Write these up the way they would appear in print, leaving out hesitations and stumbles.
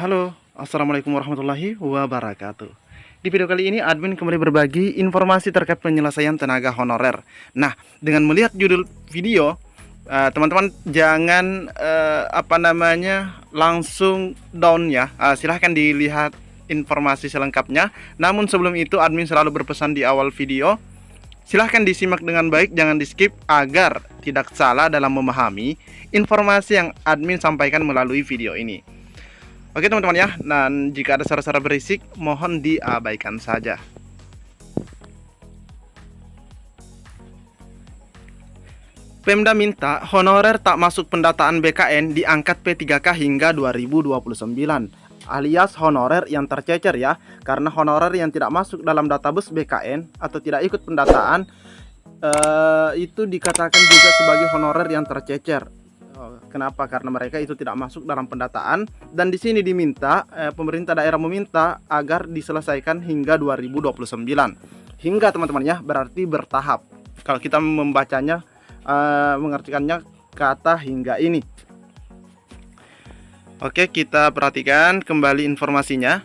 Halo, assalamualaikum warahmatullahi wabarakatuh. Di video kali ini, admin kembali berbagi informasi terkait penyelesaian tenaga honorer. Nah, dengan melihat judul video, teman-teman jangan langsung down ya. Silahkan dilihat informasi selengkapnya. Namun sebelum itu, admin selalu berpesan di awal video, silahkan disimak dengan baik, jangan di skip agar tidak salah dalam memahami informasi yang admin sampaikan melalui video ini. Oke teman-teman ya, dan jika ada suara-suara berisik mohon diabaikan saja. Pemda minta honorer tak masuk pendataan BKN diangkat P3K hingga 2029, alias honorer yang tercecer ya, karena honorer yang tidak masuk dalam database BKN atau tidak ikut pendataan itu dikatakan juga sebagai honorer yang tercecer. Kenapa? Karena mereka itu tidak masuk dalam pendataan, dan di sini diminta pemerintah daerah meminta agar diselesaikan hingga 2029. Hingga teman-teman ya, berarti bertahap. Kalau kita membacanya mengartikannya kata hingga ini. Oke, kita perhatikan kembali informasinya.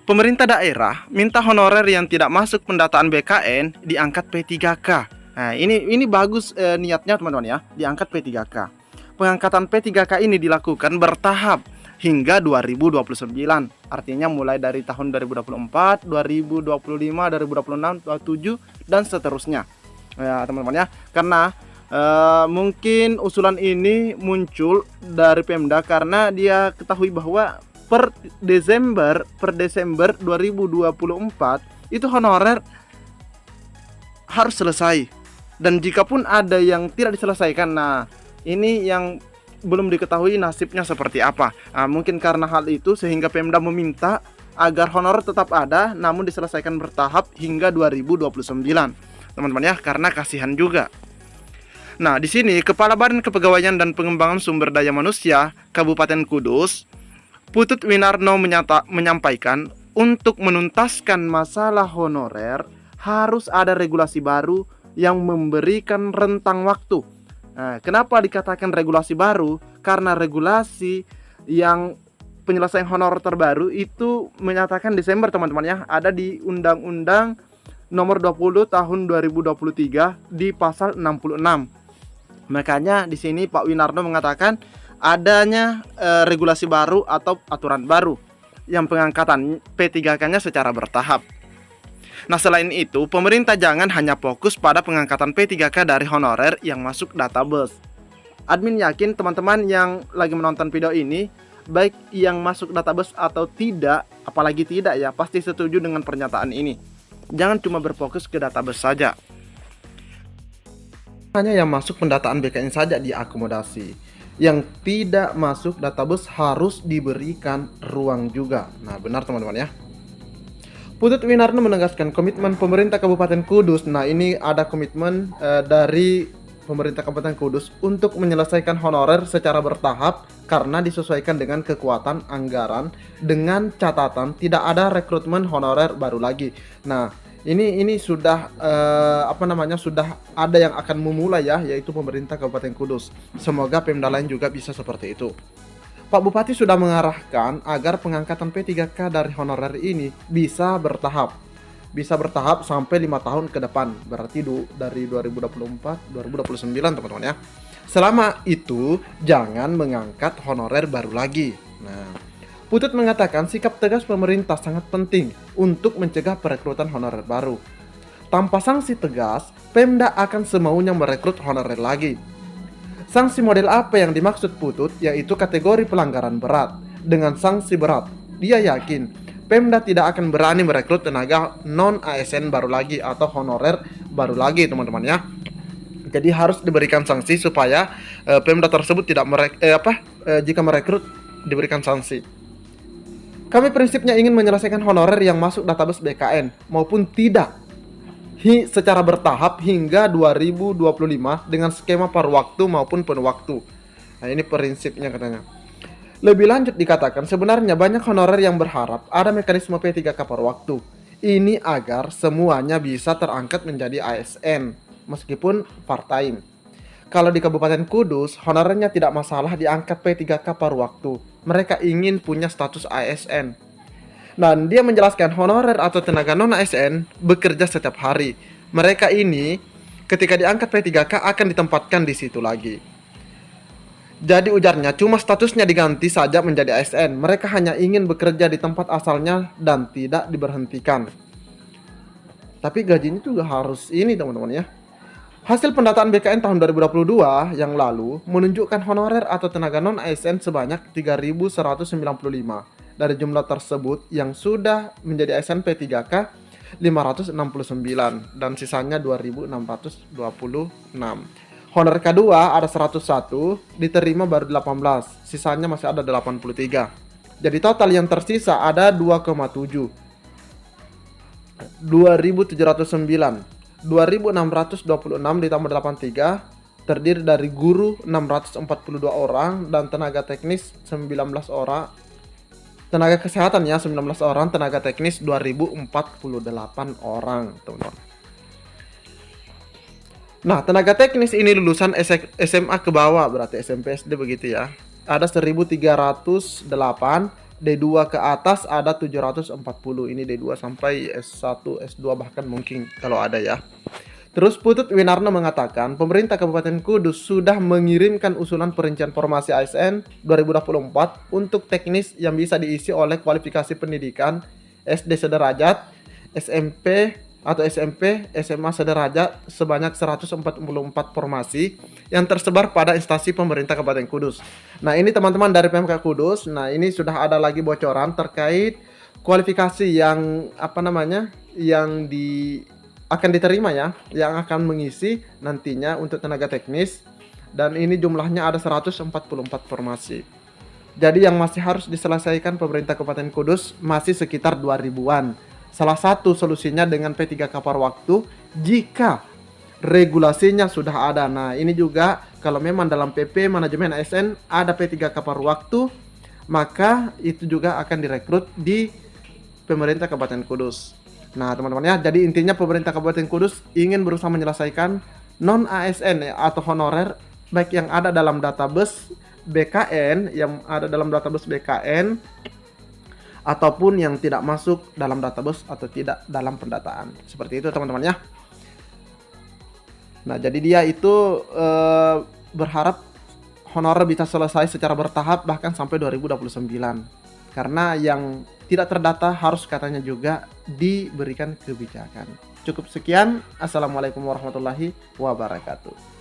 Pemerintah daerah minta honorer yang tidak masuk pendataan BKN diangkat P3K. Nah, ini bagus niatnya teman-teman ya, diangkat P3K. Pengangkatan P3K ini dilakukan bertahap hingga 2029. Artinya mulai dari tahun 2024, 2025, 2026, 2027 dan seterusnya. Ya, teman-teman ya. Karena mungkin usulan ini muncul dari Pemda karena dia ketahui bahwa per Desember 2024 itu honorer harus selesai. Dan jikapun ada yang tidak diselesaikan, nah ini yang belum diketahui nasibnya seperti apa. Mungkin karena hal itu sehingga Pemda meminta agar honorer tetap ada namun diselesaikan bertahap hingga 2029. Teman-teman ya, karena kasihan juga. Nah, di sini Kepala Badan Kepegawaian dan Pengembangan Sumber Daya Manusia Kabupaten Kudus, Putut Winarno menyampaikan untuk menuntaskan masalah honorer harus ada regulasi baru yang memberikan rentang waktu. Nah, kenapa dikatakan regulasi baru? Karena regulasi yang penyelesaian honorer terbaru itu menyatakan Desember teman-teman ya, ada di Undang-Undang Nomor 20 Tahun 2023 di pasal 66. Makanya di sini Pak Winarno mengatakan adanya regulasi baru atau aturan baru yang pengangkatan P3K-nya secara bertahap. Nah, selain itu, pemerintah jangan hanya fokus pada pengangkatan P3K dari honorer yang masuk database. Admin yakin teman-teman yang lagi menonton video ini, baik yang masuk database atau tidak, apalagi tidak ya, pasti setuju dengan pernyataan ini. Jangan cuma berfokus ke database saja. Hanya yang masuk pendataan BKN saja diakomodasi. Yang tidak masuk database harus diberikan ruang juga. Nah, benar teman-teman ya. Putut Winarno menegaskan komitmen pemerintah Kabupaten Kudus. Nah, ini ada komitmen dari pemerintah Kabupaten Kudus untuk menyelesaikan honorer secara bertahap karena disesuaikan dengan kekuatan anggaran dengan catatan tidak ada rekrutmen honorer baru lagi. Nah, ini sudah sudah ada yang akan memulai ya, yaitu pemerintah Kabupaten Kudus. Semoga Pemda lain juga bisa seperti itu. Pak Bupati sudah mengarahkan agar pengangkatan P3K dari honorer ini bisa bertahap. Bisa bertahap sampai 5 tahun ke depan. Berarti dari 2024, 2029 teman-teman ya. Selama itu jangan mengangkat honorer baru lagi. Nah, Putut mengatakan sikap tegas pemerintah sangat penting untuk mencegah perekrutan honorer baru. Tanpa sanksi tegas, Pemda akan semaunya merekrut honorer lagi. Sanksi model apa yang dimaksud Putut, yaitu kategori pelanggaran berat. Dengan sanksi berat, dia yakin Pemda tidak akan berani merekrut tenaga non-ASN baru lagi atau honorer baru lagi teman-teman ya. Jadi harus diberikan sanksi supaya Pemda tersebut tidak jika merekrut diberikan sanksi. Kami prinsipnya ingin menyelesaikan honorer yang masuk database BKN maupun tidak secara bertahap hingga 2025 dengan skema paruh waktu maupun penuh waktu. Nah, ini prinsipnya katanya. Lebih lanjut dikatakan sebenarnya banyak honorer yang berharap ada mekanisme P3K paruh waktu. Ini agar semuanya bisa terangkat menjadi ASN meskipun part time. Kalau di Kabupaten Kudus, honorernya tidak masalah diangkat P3K paruh waktu. Mereka ingin punya status ASN. Dan dia menjelaskan honorer atau tenaga non-ASN bekerja setiap hari. Mereka ini ketika diangkat P3K akan ditempatkan di situ lagi. Jadi ujarnya cuma statusnya diganti saja menjadi ASN. Mereka hanya ingin bekerja di tempat asalnya dan tidak diberhentikan. Tapi gajinya juga harus ini teman-teman ya. Hasil pendataan BKN tahun 2022 yang lalu menunjukkan honorer atau tenaga non-ASN sebanyak 3.195. Dari jumlah tersebut yang sudah menjadi ASN P3K 569 dan sisanya 2.626. Honor K2 ada 101, diterima baru 18, sisanya masih ada 83. Jadi total yang tersisa ada 2,7. 2.709. 2.626 ditambah 83 terdiri dari guru 642 orang dan tenaga teknis 19 orang. Tenaga kesehatan ya 19 orang, tenaga teknis 2048 orang, teman-teman. Nah, tenaga teknis ini lulusan SMA ke bawah, berarti SMP SD begitu ya. Ada 1.308, D2 ke atas ada 740. Ini D2 sampai S1, S2 bahkan mungkin kalau ada ya. Terus Putut Winarno mengatakan, pemerintah Kabupaten Kudus sudah mengirimkan usulan perincian formasi ASN 2024 untuk teknis yang bisa diisi oleh kualifikasi pendidikan SD sederajat, SMP atau SMP, SMA sederajat sebanyak 144 formasi yang tersebar pada instansi pemerintah Kabupaten Kudus. Nah, ini teman-teman dari PMK Kudus. Nah, ini sudah ada lagi bocoran terkait kualifikasi yang yang akan diterima ya, yang akan mengisi nantinya untuk tenaga teknis, dan ini jumlahnya ada 144 formasi. Jadi yang masih harus diselesaikan pemerintah Kabupaten Kudus masih sekitar 2000-an. Salah satu solusinya dengan P3K paruh waktu jika regulasinya sudah ada. Nah, ini juga kalau memang dalam PP manajemen ASN ada P3K paruh waktu, maka itu juga akan direkrut di pemerintah Kabupaten Kudus. Nah, teman-teman ya, jadi intinya pemerintah Kabupaten Kudus ingin berusaha menyelesaikan non ASN ya, atau honorer baik yang ada dalam database BKN, ataupun yang tidak masuk dalam database atau tidak dalam pendataan. Seperti itu teman-teman ya. Nah, jadi dia itu berharap honorer bisa selesai secara bertahap bahkan sampai 2029. Karena yang tidak terdata harus katanya juga diberikan kebijakan. Cukup sekian. Assalamualaikum warahmatullahi wabarakatuh.